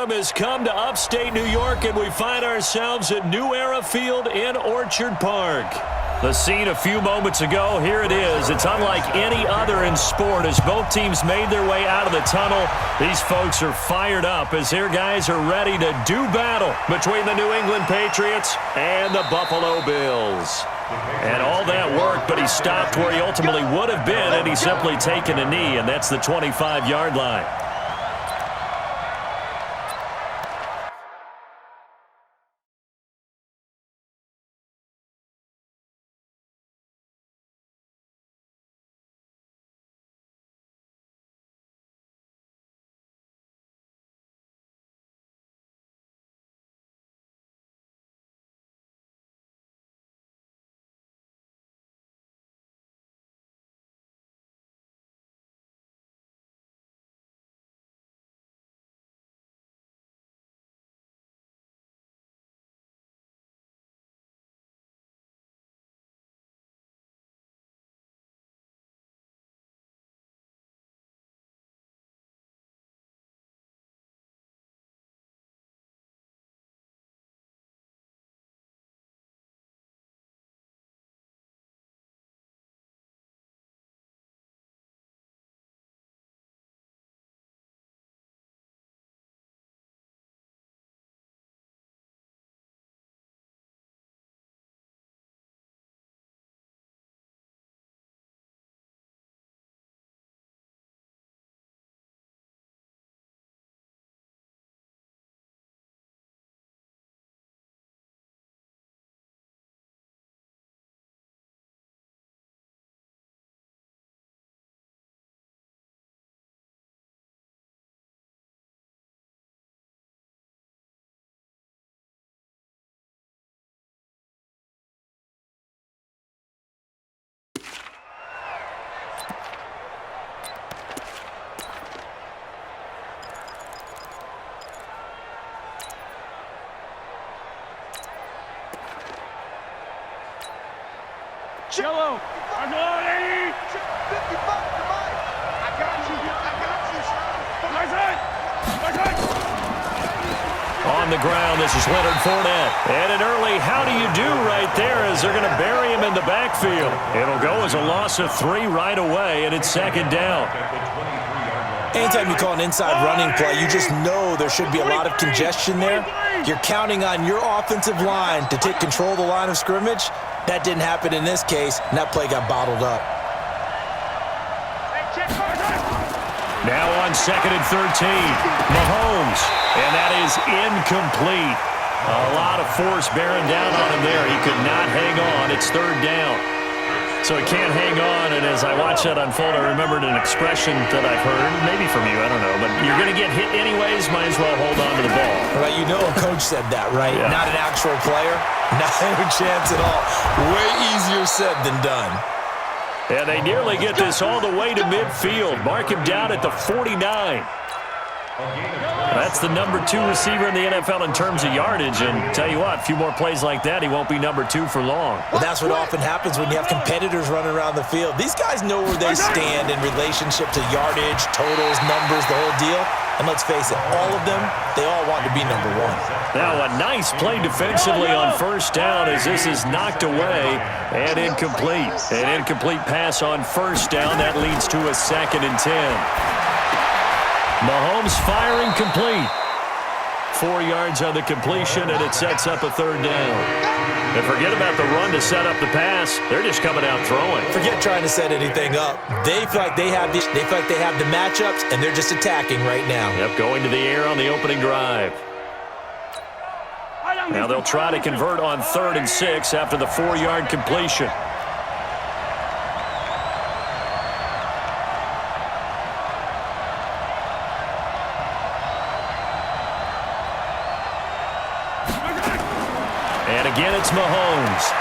storm has come to upstate New York, and we find ourselves at New Era Field in Orchard Park. The scene a few moments ago, here it is. It's unlike any other in sport as both teams made their way out of the tunnel. These folks are fired up as their guys are ready to do battle between the New England Patriots and the Buffalo Bills. And all that worked, but he stopped where he ultimately would have been had he simply taken a knee, and that's the 25-yard line. Yellow. I'm on 80. 55 to Mike. I got you. My side. On the ground, this is Leonard Fournette. And an early how do you do right there as they're going to bury him in the backfield. It'll go as a loss of 3 right away, and it's second down. Anytime you call an inside running play, you just know there should be a lot of congestion there. You're counting on your offensive line to take control of the line of scrimmage. That didn't happen in this case, and that play got bottled up. Now on 2nd and 13, Mahomes, and that is incomplete. A lot of force bearing down on him there. He could not hang on. It's 3rd down. So he can't hang on, and as I watch that unfold, I remembered an expression that I've heard, maybe from you, I don't know, but you're going to get hit anyways, might as well hold on to the ball. Well, you know a coach said that, right? Yeah. Not an actual player. Not a chance at all. Way easier said than done. And they nearly get this all the way to midfield. Mark him down at the 49. That's the number 2 receiver in the NFL in terms of yardage. And tell you what, a few more plays like that, he won't be number 2 for long. Well, that's what often happens when you have competitors running around the field. These guys know where they stand in relationship to yardage, totals, numbers, the whole deal. And let's face it, all of them, they all want to be number 1. Now a nice play defensively on 1st down as this is knocked away and incomplete. An incomplete pass on 1st down. That leads to a 2nd and 10. Mahomes firing complete. 4 yards on the completion, and it sets up a 3rd down. And forget about the run to set up the pass. They're just coming out throwing. Forget trying to set anything up. They feel like they have the matchups, and they're just attacking right now. Yep, going to the air on the opening drive. Now they'll try to convert on 3rd and 6 after the 4-yard completion. And again, it's Mahomes.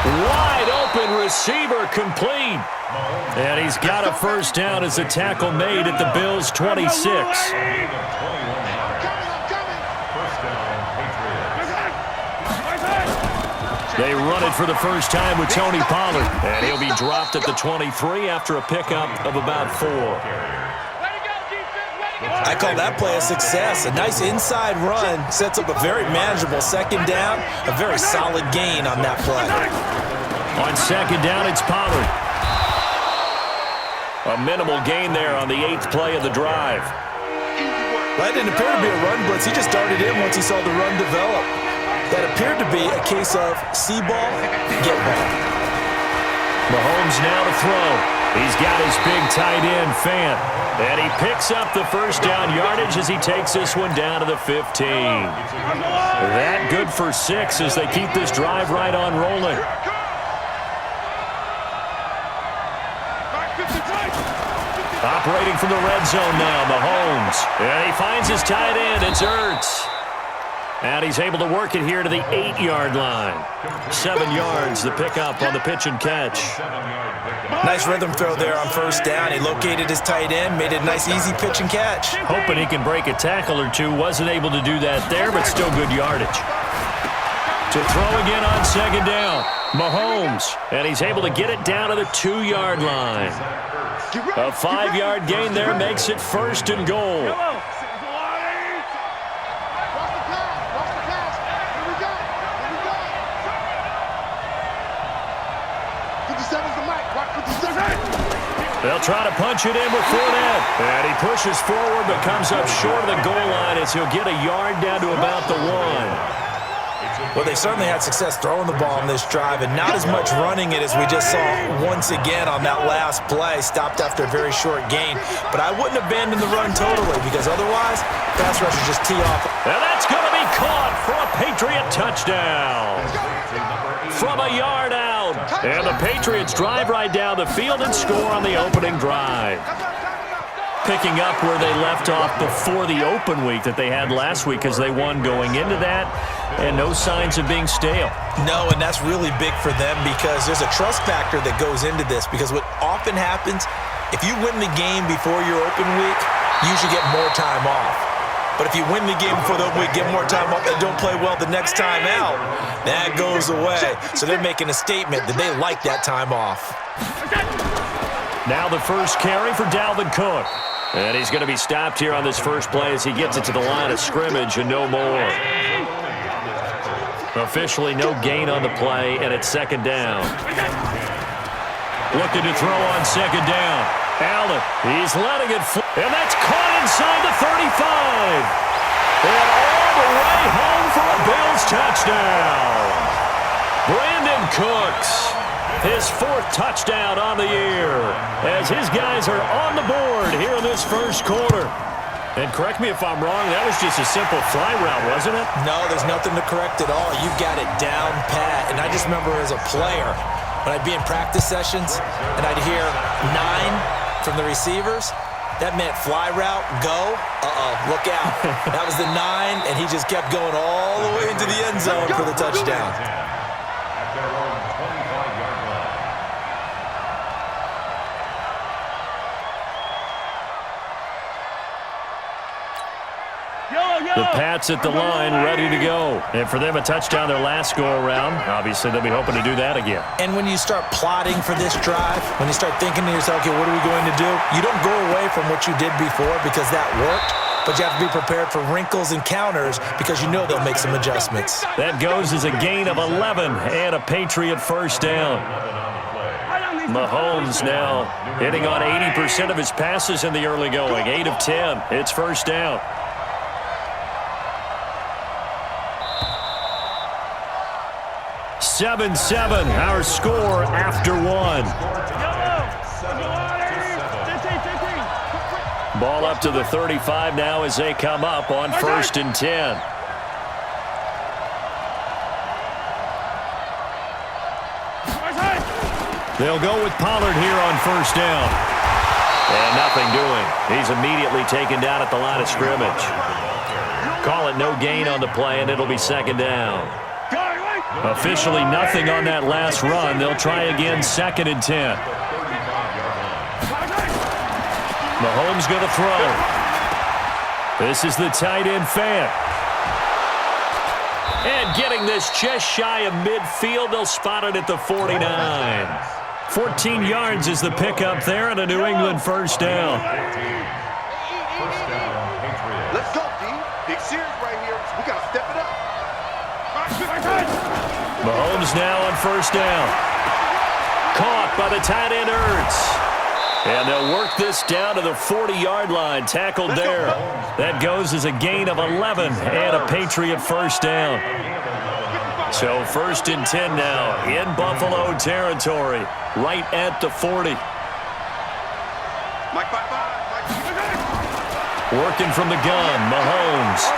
Wide open receiver complete. And he's got a 1st down as a tackle made at the Bills' 26. They run it for the first time with Tony Pollard. And he'll be dropped at the 23 after a pickup of about 4. I call that play a success. A nice inside run sets up a very manageable second down, a very solid gain on that play. On second down, it's Pollard. A minimal gain there on the 8th play of the drive. That didn't appear to be a run blitz. He just darted in once he saw the run develop. That appeared to be a case of see ball, get ball. Mahomes now to throw. He's got his big tight end, Fant. And he picks up the first down yardage as he takes this one down to the 15. That good for 6 as they keep this drive right on rolling. Operating from the red zone now, Mahomes. And he finds his tight end. It's Ertz. And he's able to work it here to the 8-yard line. 7 yards, the pickup on the pitch and catch. Nice rhythm throw there on first down. He located his tight end, made it a nice easy pitch and catch. Hoping he can break a tackle or two. Wasn't able to do that there, but still good yardage. To throw again on second down, Mahomes. And he's able to get it down to the 2-yard line. A 5-yard gain there makes it first and goal. They'll try to punch it in with Fournette. And he pushes forward but comes up short of the goal line as he'll get a yard down to about the 1. Well, they certainly had success throwing the ball on this drive and not as much running it as we just saw once again on that last play. Stopped after a very short gain. But I wouldn't abandon the run totally because otherwise, pass rushers just tee off. And that's going to be caught for a Patriot touchdown. From a yard out. And the Patriots drive right down the field and score on the opening drive. Picking up where they left off before the open week that they had last week as they won going into that. And no signs of being stale. No, and that's really big for them because there's a trust factor that goes into this because what often happens, if you win the game before your open week, you usually get more time off. But if you win the game before the open week, get more time off, and don't play well the next time out, that goes away. So they're making a statement that they like that time off. Now the first carry for Dalvin Cook. And he's going to be stopped here on this first play as he gets it to the line of scrimmage and no more. Officially no gain on the play, and it's second down. Looking to throw on second down. Allen, he's letting it fly. And that's caught inside the 35. And all the way home for a Bills touchdown. Brandon Cooks, his 4th touchdown on the year, as his guys are on the board here in this first quarter. And correct me if I'm wrong, that was just a simple fly route, wasn't it? No, there's nothing to correct at all. You got it down pat. And I just remember as a player, when I'd be in practice sessions and I'd hear 9 from the receivers, that meant fly route, go, look out. That was the 9, and he just kept going all the way into the end zone for the touchdown. The Pats at the line, ready to go. And for them, a touchdown their last go-around. Obviously, they'll be hoping to do that again. And when you start plotting for this drive, when you start thinking to yourself, okay, what are we going to do? You don't go away from what you did before because that worked, but you have to be prepared for wrinkles and counters because you know they'll make some adjustments. That goes as a gain of 11 and a Patriot first down. Mahomes now hitting on 80% of his passes in the early going. 8 of 10. It's first down. 7-7, our score after 1. Ball up to the 35 now as they come up on 1st and 10. They'll go with Pollard here on first down. And nothing doing. He's immediately taken down at the line of scrimmage. Call it no gain on the play, and it'll be second down. Officially nothing on that last run. They'll try again, 2nd and 10. Mahomes going to throw. This is the tight end Fant. And getting this just shy of midfield, they'll spot it at the 49. 14 yards is the pickup there and a New England first down. We got to step it up. Mahomes now on first down. Caught by the tight end Ertz. And they'll work this down to the 40-yard line. Tackled there. That goes as a gain of 11 and a Patriot first down. So 1st and 10 now in Buffalo territory, right at the 40. Working from the gun, Mahomes.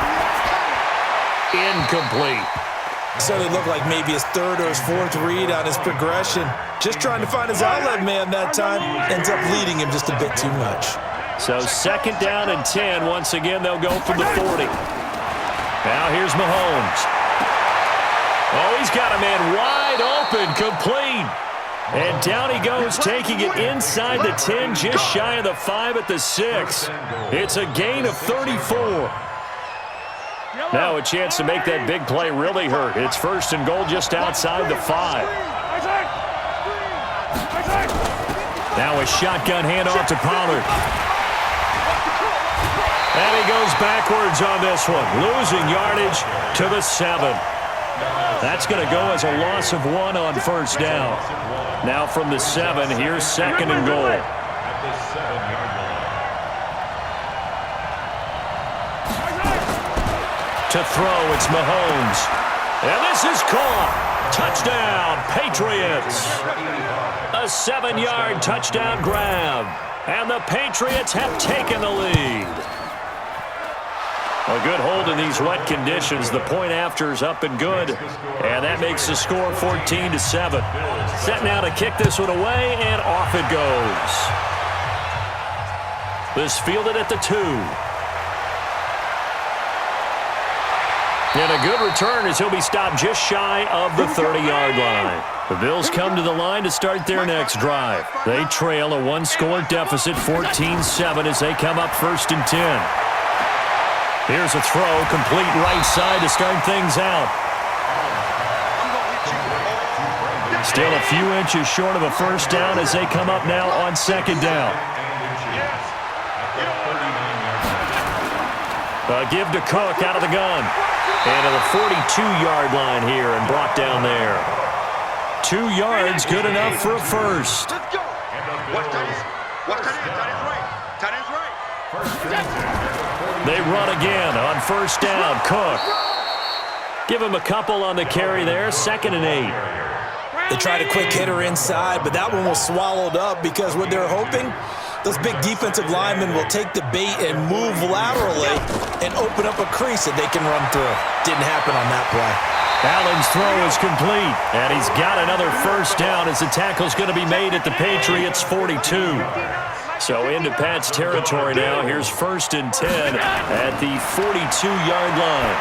Incomplete. So it looked like maybe his 3rd or his 4th read on his progression. Just trying to find his outlet man that time. Ends up leading him just a bit too much. So 2nd down and 10. Once again, they'll go from the 40. Now here's Mahomes. Oh, he's got a man wide open, complete. And down he goes, taking it inside the 10, just shy of the 5 at the 6. It's a gain of 34. Now a chance to make that big play really hurt. It's 1st and goal just outside the 5. Now a shotgun handoff to Pollard. And he goes backwards on this one, losing yardage to the 7. That's going to go as a loss of 1 on first down. Now from the 7, here's 2nd and goal. To throw, it's Mahomes. And this is caught. Touchdown, Patriots. A 7-yard touchdown grab. And the Patriots have taken the lead. A good hold in these wet conditions. The point after is up and good. And that makes the score 14-7. Set now to kick this one away, and off it goes. This fielded at the 2. And a good return as he'll be stopped just shy of the 30-yard line. The Bills come to the line to start their next drive. They trail a 1-score deficit, 14-7, as they come up 1st and 10. Here's a throw, complete right side to start things out. Still a few inches short of a first down as they come up now on 2nd down. A give to Cook out of the gun. And to the 42-yard line here and brought down there. 2 yards, good enough for a first. Let's go. Watch tight ends. Watch tight ends. Tight ends right. Tight ends right. They run again on first down. Cook. Give him a couple on the carry there. 2nd and 8. They tried a quick hitter inside, but that one was swallowed up because what they're hoping, those big defensive linemen will take the bait and move laterally and open up a crease that they can run through. Didn't happen on that play. Allen's throw is complete, and he's got another first down as the tackle's going to be made at the Patriots' 42. So into Pat's territory now. Here's 1st and 10 at the 42-yard line.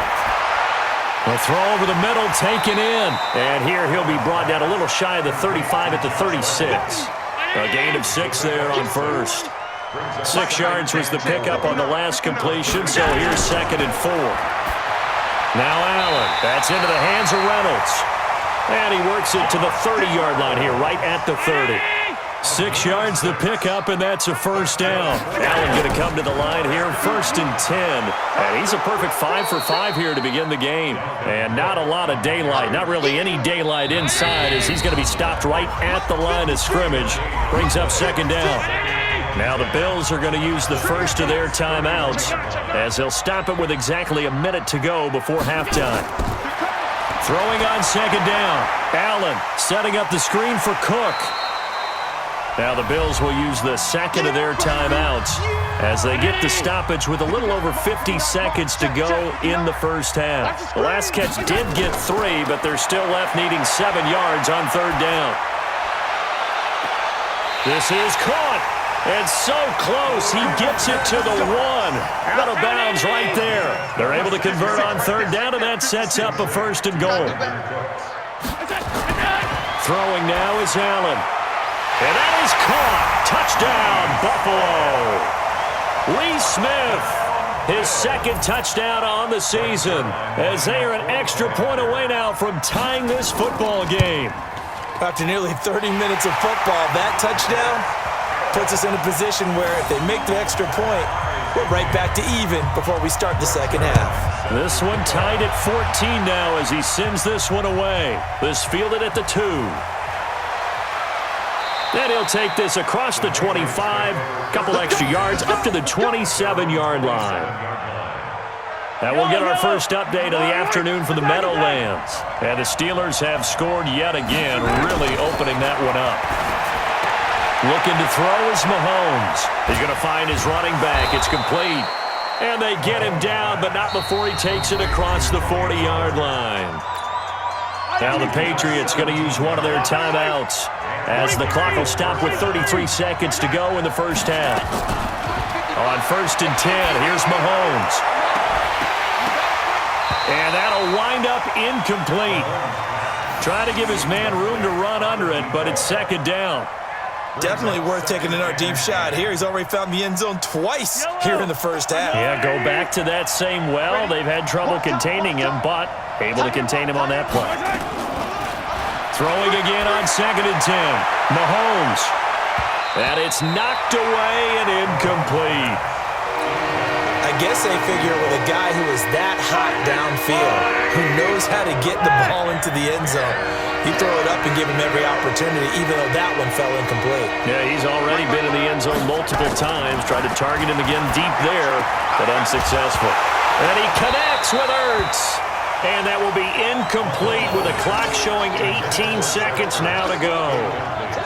A throw over the middle, taken in. And here he'll be brought down a little shy of the 35 at the 36. A gain of 6 there on first. 6 yards was the pickup on the last completion, so here's 2nd and 4. Now Allen, that's into the hands of Reynolds. And he works it to the 30-yard line here, right at the 30. 6 yards the pickup, and that's a first down. Allen going to come to the line here, 1st and 10. And he's a perfect 5 for 5 here to begin the game. And not a lot of daylight, not really any daylight inside, as he's going to be stopped right at the line of scrimmage. Brings up 2nd down. Now the Bills are going to use the first of their timeouts as they'll stop it with exactly a minute to go before halftime. Throwing on 2nd down. Allen setting up the screen for Cook. Now the Bills will use the 2nd of their timeouts as they get the stoppage with a little over 50 seconds to go in the first half. The last catch did get 3, but they're still left needing 7 yards on 3rd down. This is caught. And so close, he gets it to the 1. Out of bounds right there. They're able to convert on 3rd down, and that sets up a 1st and goal. Throwing now is Allen. And that is caught. Touchdown, Buffalo. Lee Smith, his 2nd touchdown on the season, as they are an extra point away now from tying this football game. After nearly 30 minutes of football, that touchdown puts us in a position where if they make the extra point, We're right back to even before we start the second half. This one tied at 14 now as he sends this one away. This fielded at the 2. Then he'll take this across the 25, couple extra yards up to the 27-yard line. That will get our first update of the afternoon for the Meadowlands. And the Steelers have scored yet again, really opening that one up. Looking to throw is Mahomes. He's going to find his running back. It's complete. And they get him down, but not before he takes it across the 40-yard line. Now the Patriots going to use one of their timeouts as the clock will stop with 33 seconds to go in the first half. On 1st and 10, here's Mahomes. And that'll wind up incomplete. Trying to give his man room to run under it, but it's second down. Definitely worth taking another deep shot here. He's already found the end zone twice here in the first half. Yeah, go back to that same well. They've had trouble containing him, but able to contain him on that play. Throwing again on 2nd and 10. Mahomes. And it's knocked away and incomplete. I guess they figure with a guy who is that hot downfield, who knows how to get the ball into the end zone, you throw it up and give him every opportunity, even though that one fell incomplete. Yeah, he's already been in the end zone multiple times, tried to target him again deep there, but unsuccessful. And he connects with Ertz. And that will be incomplete with a clock showing 18 seconds now to go.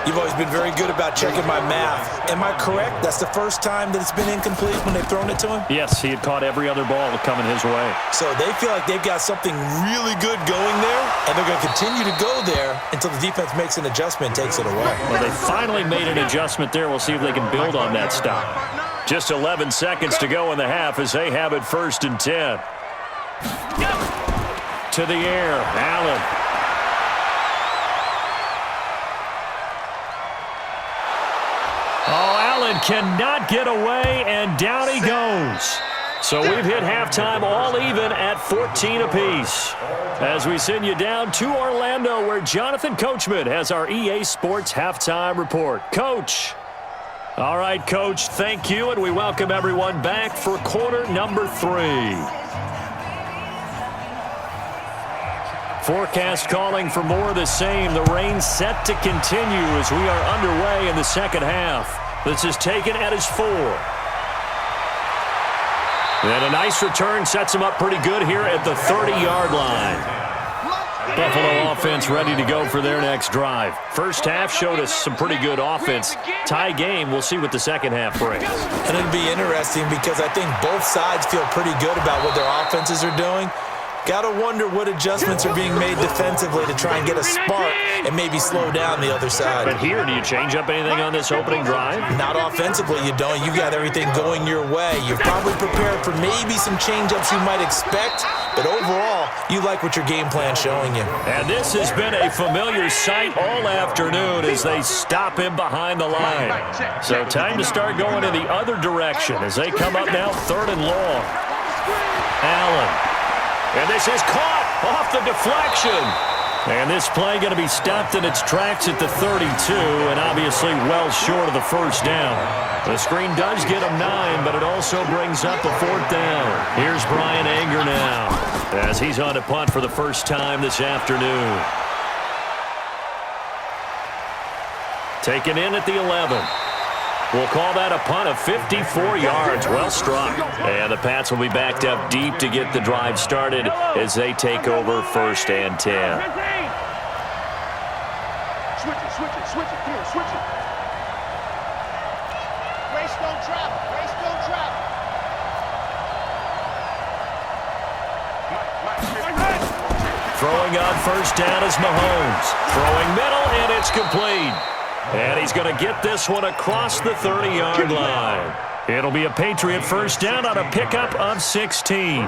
You've always been very good about checking my math. Am I correct? That's the first time that it's been incomplete when they've thrown it to him? Yes, he had caught every other ball coming his way. So they feel like they've got something really good going there, and they're going to continue to go there until the defense makes an adjustment and takes it away. Well, they finally made an adjustment there. We'll see if they can build on that stop. Just 11 seconds to go in the half as they have it 1st and 10. To the air, Allen. Oh, Allen cannot get away, and down he goes. So we've hit halftime all even at 14 apiece. As we send you down to Orlando, where Jonathan Coachman has our EA Sports halftime report. Coach. All right, Coach, thank you, and we welcome everyone back for quarter number 3. Forecast calling for more of the same. The rain set to continue as we are underway in the second half. This is taken at his 4. And a nice return sets him up pretty good here at the 30-yard line. Buffalo offense ready to go for their next drive. First half showed us some pretty good offense. Tie game, we'll see what the second half brings. And it'll be interesting because I think both sides feel pretty good about what their offenses are doing. Got to wonder what adjustments are being made defensively to try and get a spark and maybe slow down the other side. But here, do you change up anything on this opening drive? Not offensively, you don't. You got everything going your way. You're probably prepared for maybe some change-ups you might expect, but overall, you like what your game plan's showing you. And this has been a familiar sight all afternoon as they stop him behind the line. So time to start going in the other direction as they come up now 3rd and long. Allen. And this is caught off the deflection. And this play going to be stopped in its tracks at the 32, and obviously well short of the first down. The screen does get him 9, but it also brings up a 4th down. Here's Brian Anger now as he's on to punt for the first time this afternoon. Taken in at the 11. We'll call that a punt of 54 yards. Well struck. And the Pats will be backed up deep to get the drive started as they take over 1st and 10. Switch it. Come on, switch it. Race don't travel. Throwing on 1st down is Mahomes. Throwing middle, and it's complete. And he's going to get this one across the 30-yard line. It'll be a Patriot first down on a pickup of 16.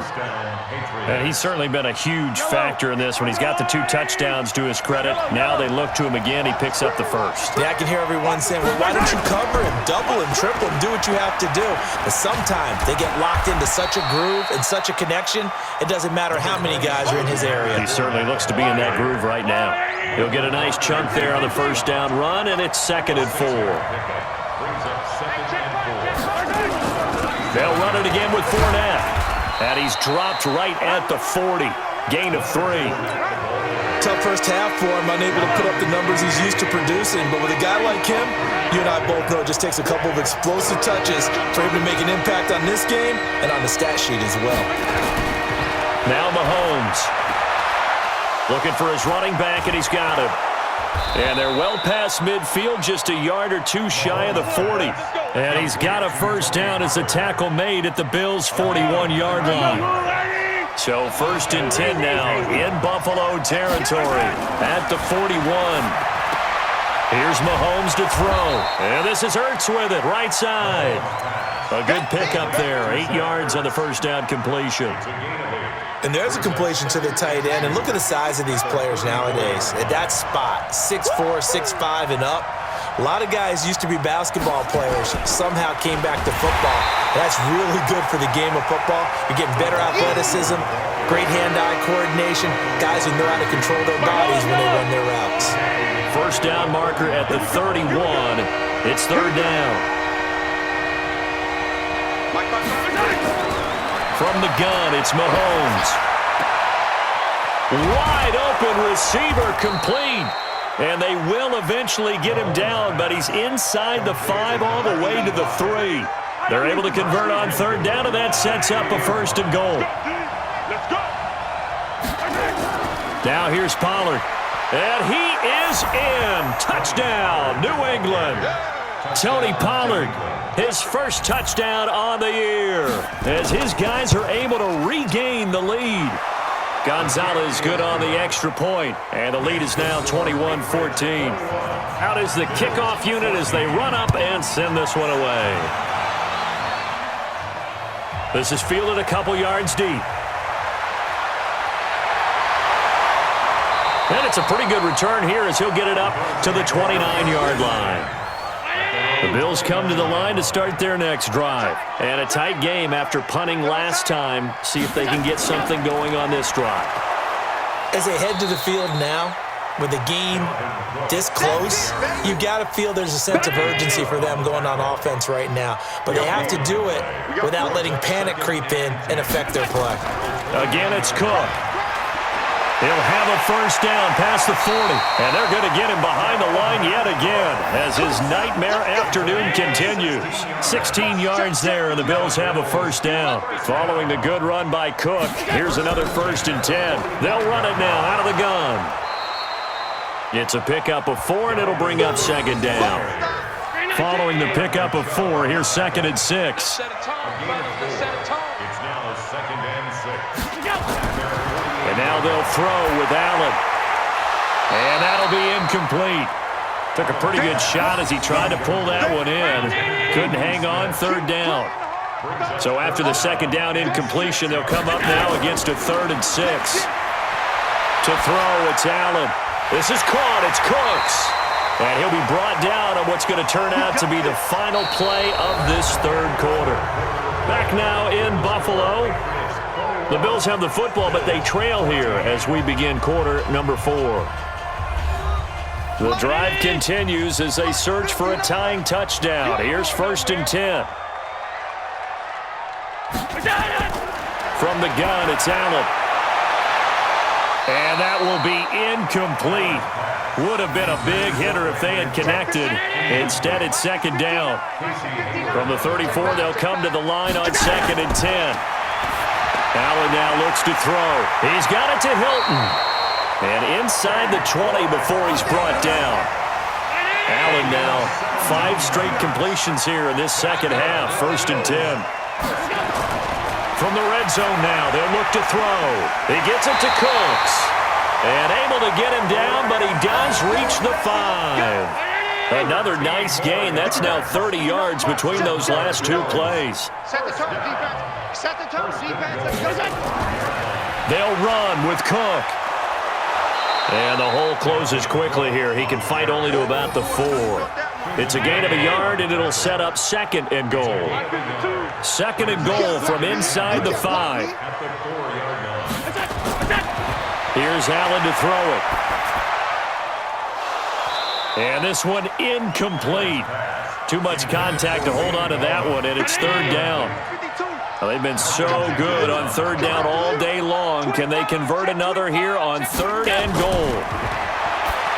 And he's certainly been a huge factor in this when he's got the 2 touchdowns to his credit. Now they look to him again. He picks up the first. Yeah, I can hear everyone saying, well, why don't you cover him, double him, triple him, do what you have to do. But sometimes they get locked into such a groove and such a connection, it doesn't matter how many guys are in his area. He certainly looks to be in that groove right now. He'll get a nice chunk there on the first down run, and it's 2nd and 4. They'll run it again with Fournette. And he's dropped right at the 40. Gain of 3. Tough first half for him, unable to put up the numbers he's used to producing. But with a guy like him, you and I both know it just takes a couple of explosive touches for him to make an impact on this game and on the stat sheet as well. Now Mahomes. Looking for his running back, and he's got him. And they're well past midfield, just a yard or two shy of the 40. And he's got a first down as the tackle made at the Bills' 41-yard line. So 1st and 10 now in Buffalo territory at the 41. Here's Mahomes to throw. And this is Ertz with it, right side. A good pickup there, 8 yards on the first down completion. And there's a completion to the tight end. And look at the size of these players nowadays. At that spot, 6'4", 6'5", and up. A lot of guys used to be basketball players, somehow came back to football. That's really good for the game of football. You're getting better athleticism, great hand-eye coordination, guys who know how to control their bodies when they run their routes. First down marker at the 31. It's 3rd down. From the gun, it's Mahomes. Wide open receiver, complete. And they will eventually get him down, but he's inside the 5 all the way to the 3. They're able to convert on 3rd down, and that sets up a 1st and goal. Now here's Pollard. And he is in. Touchdown, New England. Tony Pollard, his first touchdown on the year, as his guys are able to regain the lead. Gonzalez good on the extra point, and the lead is now 21-14. Out is the kickoff unit as they run up and send this one away. This is fielded a couple yards deep. And it's a pretty good return here as he'll get it up to the 29-yard line. The Bills come to the line to start their next drive. And a tight game after punting last time. See if they can get something going on this drive. As they head to the field now, with the game this close, you've got to feel there's a sense of urgency for them going on offense right now. But they have to do it without letting panic creep in and affect their play. Again, it's Cook. He'll have a first down past the 40, and they're going to get him behind the line yet again as his nightmare afternoon continues. 16 yards there, and the Bills have a first down. Following the good run by Cook, here's another 1st and 10. They'll run it now out of the gun. It's a pickup of 4, and it'll bring up 2nd down. Following the pickup of 4, here's 2nd and 6. And now they'll throw with Allen. And that'll be incomplete. Took a pretty good shot as he tried to pull that one in. Couldn't hang on, 3rd down. So after the 2nd down incompletion, they'll come up now against a 3rd and 6. To throw, it's Allen. This is caught, it's Cooks. And he'll be brought down on what's going to turn out to be the final play of this 3rd quarter. Back now in Buffalo. The Bills have the football, but they trail here as we begin quarter number 4. The drive continues as they search for a tying touchdown. Here's 1st and 10. From the gun, it's Allen. And that will be incomplete. Would have been a big hitter if they had connected. Instead, it's 2nd down. From the 34, they'll come to the line on 2nd and 10. Allen now looks to throw. He's got it to Hilton. And inside the 20 before he's brought down. Allen now 5 straight completions here in this 2nd half. 1st and 10. From the red zone now, they'll look to throw. He gets it to Cooks. And able to get him down, but he does reach the 5. Another nice gain. That's now 30 yards between those last 2 plays. Set the tone, defense. Set the tone, defense. They'll run with Cook. And the hole closes quickly here. He can fight only to about the 4. It's a gain of a yard, and it'll set up 2nd and goal. 2nd and goal from inside the 5. Here's Allen to throw it. And this one incomplete. Too much contact to hold on to that one, and it's 3rd down. Well, they've been so good on third down all day long. Can they convert another here on 3rd and goal?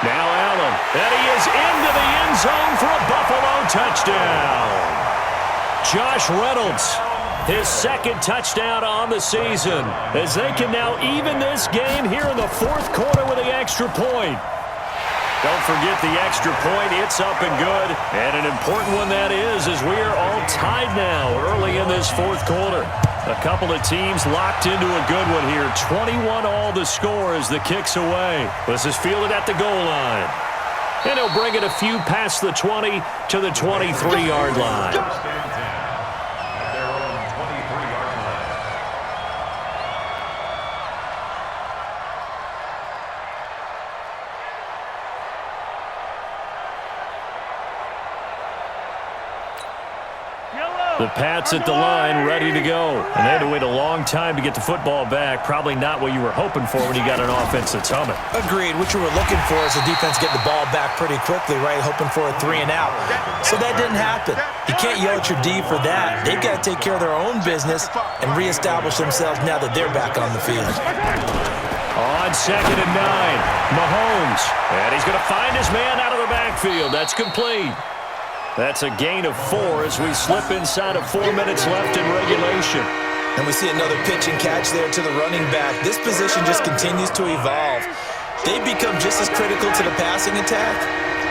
Now Allen, and he is into the end zone for a Buffalo touchdown. Josh Reynolds, his 2nd touchdown on the season, as they can now even this game here in the 4th quarter with the extra point. Don't forget the extra point. It's up and good. And an important one that is, as we are all tied now early in this 4th quarter. A couple of teams locked into a good one here. 21 all the score as the kick's away. This is fielded at the goal line. And he'll bring it a few past the 20 to the 23-yard line. The Pats at the line, ready to go. And they had to wait a long time to get the football back. Probably not what you were hoping for when you got an offense that's humming. Agreed. What you were looking for is the defense get the ball back pretty quickly, right? Hoping for a 3 and out. So that didn't happen. You can't yell at your D for that. They've got to take care of their own business and reestablish themselves now that they're back on the field. On 2nd and 9, Mahomes. And he's going to find his man out of the backfield. That's complete. That's a gain of 4 as we slip inside of 4 minutes left in regulation. And we see another pitch and catch there to the running back. This position just continues to evolve. They become just as critical to the passing attack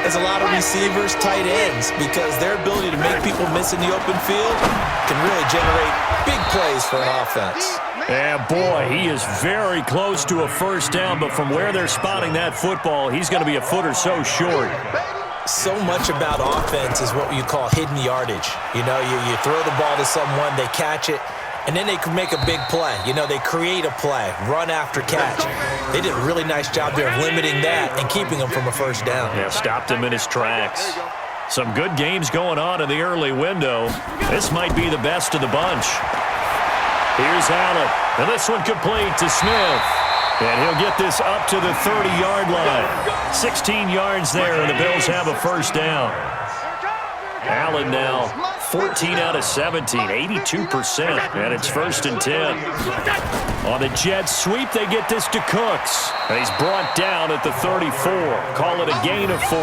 as a lot of receivers, tight ends, because their ability to make people miss in the open field can really generate big plays for an offense. Yeah, boy, he is very close to a first down, but from where they're spotting that football, he's going to be a foot or so short. So much about offense is what you call hidden yardage. You know, you throw the ball to someone, they catch it, and then they can make a big play. You know, they create a play, run after catch. They did a really nice job there of limiting that and keeping him from a first down. Yeah, stopped him in his tracks. Some good games going on in the early window. This might be the best of the bunch. Here's Allen, and this one complete to Smith. And he'll get this up to the 30-yard line. 16 yards there, and the Bills have a first down. Allen now 14 out of 17, 82%, and it's 1st and 10. On the Jets sweep, they get this to Cooks. And he's brought down at the 34. Call it a gain of 4.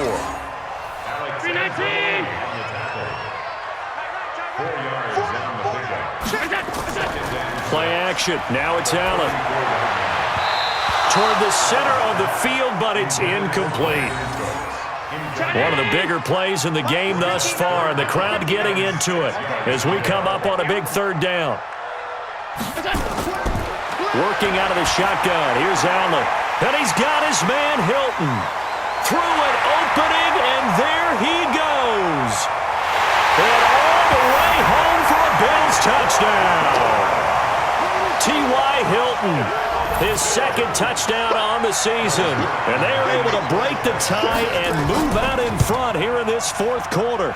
Play action. Now it's Allen. Toward the center of the field, but it's incomplete. One of the bigger plays in the game thus far, and the crowd getting into it as we come up on a big 3rd down. Working out of the shotgun. Here's Allen. And he's got his man Hilton. Through an opening, and there he goes. And all the way home for a Bills touchdown. T.Y. Hilton. His 2nd touchdown on the season. And they are able to break the tie and move out in front here in this 4th quarter.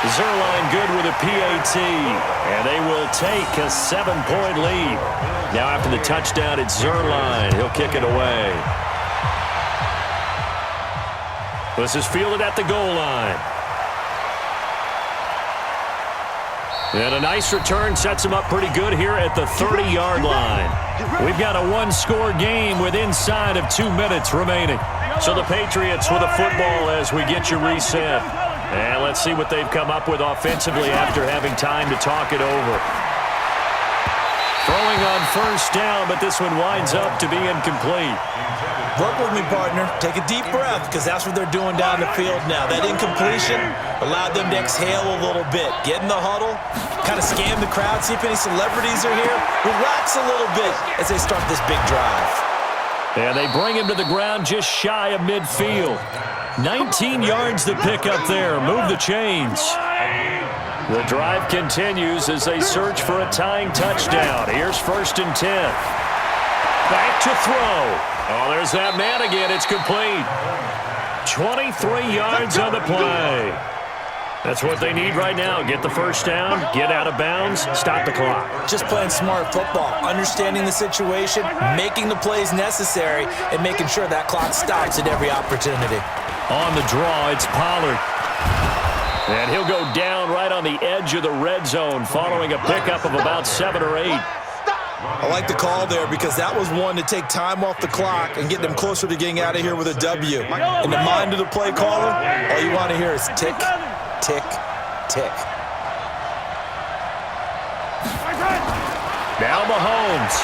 Zuerlein good with a PAT. And they will take a 7-point lead. Now after the touchdown, it's Zuerlein. He'll kick it away. This is fielded at the goal line. And a nice return sets him up pretty good here at the 30-yard line. We've got a 1-score game with inside of 2 minutes remaining. So the Patriots with a football as we get you reset. And let's see what they've come up with offensively after having time to talk it over. Throwing on first down, but this one winds up to be incomplete. Work with me, partner. Take a deep breath, because that's what they're doing down the field now. That incompletion allowed them to exhale a little bit. Get in the huddle, kind of scan the crowd, see if any celebrities are here. Relax a little bit as they start this big drive. And they bring him to the ground just shy of midfield. 19 yards to pick up there. Move the chains. The drive continues as they search for a tying touchdown. Here's 1st and 10. Back to throw. Oh, there's that man again. It's complete. 23 yards on the play. That's what they need right now. Get the first down, get out of bounds, stop the clock. Just playing smart football, understanding the situation, making the plays necessary, and making sure that clock stops at every opportunity. On the draw, it's Pollard. And he'll go down right on the edge of the red zone following a pickup of about 7 or 8. I like the call there because that was one to take time off the clock and get them closer to getting out of here with a W. In the mind of the play caller, all you want to hear is tick, tick, tick. Now Mahomes.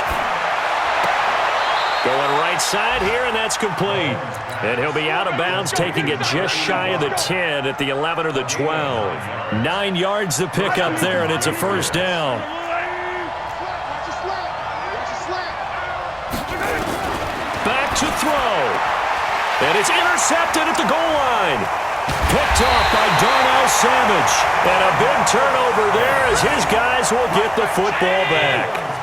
Going right side here, and that's complete. And he'll be out of bounds, taking it just shy of the 10 at the 11 or the 12. 9 yards to pick up there, and it's a first down. Back to throw. And it's intercepted at the goal line. Picked off by Darnell Savage. And a big turnover there as his guys will get the football back.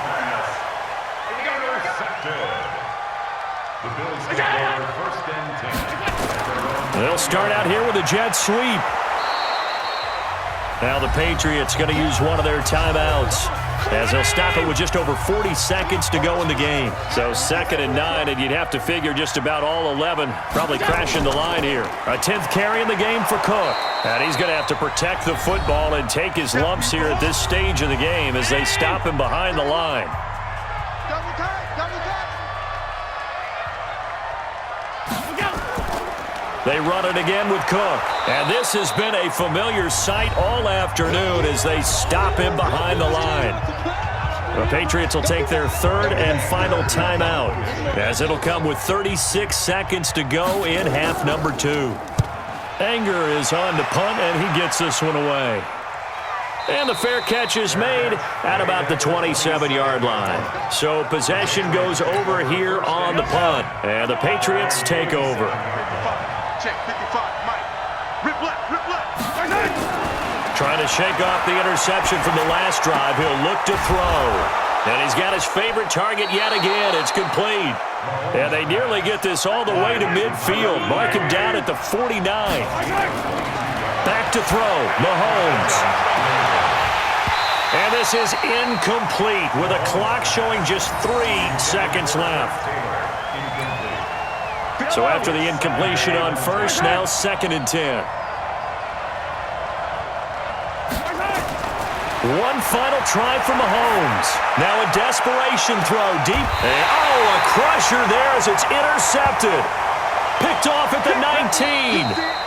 They'll start out here with a jet sweep. Now the Patriots going to use one of their timeouts as they'll stop it with just over 40 seconds to go in the game. So 2nd and 9, and you'd have to figure just about all 11 probably crashing the line here. A 10th carry in the game for Cook. And he's going to have to protect the football and take his lumps here at this stage of the game as they stop him behind the line. They run it again with Cook. And this has been a familiar sight all afternoon as they stop him behind the line. The Patriots will take their 3rd and final timeout as it'll come with 36 seconds to go in half number 2. Anger is on to punt, and he gets this one away. And the fair catch is made at about the 27-yard line. So possession goes over here on the punt, and the Patriots take over. Check 55, Mike. Rip left, rip left. Trying to shake off the interception from the last drive. He'll look to throw. And he's got his favorite target yet again. It's complete. And they nearly get this all the way to midfield. Mark him down at the 49. Back to throw. Mahomes. And this is incomplete with a clock showing just 3 seconds left. So after the incompletion on first, now 2nd and 10. One final try for Mahomes. Now a desperation throw deep. And, a crusher there as it's intercepted. Picked off at the 19.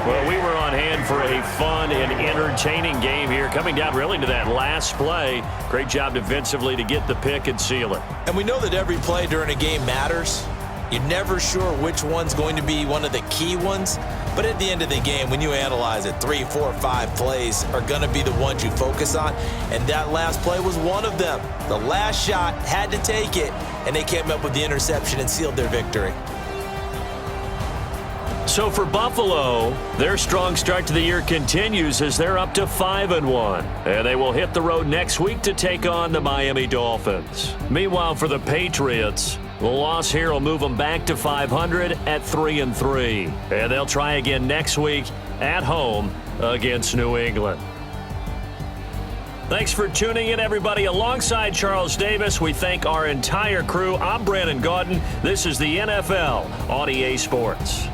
Well, we were on hand for a fun and entertaining game here. Coming down really to that last play. Great job defensively to get the pick and seal it. And we know that every play during a game matters. You're never sure which one's going to be one of the key ones. But at the end of the game, when you analyze it, 3, 4, 5 plays are going to be the ones you focus on. And that last play was one of them. The last shot had to take it, and they came up with the interception and sealed their victory. So for Buffalo, their strong start to the year continues as they're up to 5-1. And they will hit the road next week to take on the Miami Dolphins. Meanwhile, for the Patriots, the loss here will move them back to 500 at 3-3. And they'll try again next week at home against New England. Thanks for tuning in, everybody. Alongside Charles Davis, we thank our entire crew. I'm Brandon Gaudin. This is the NFL on EA Sports.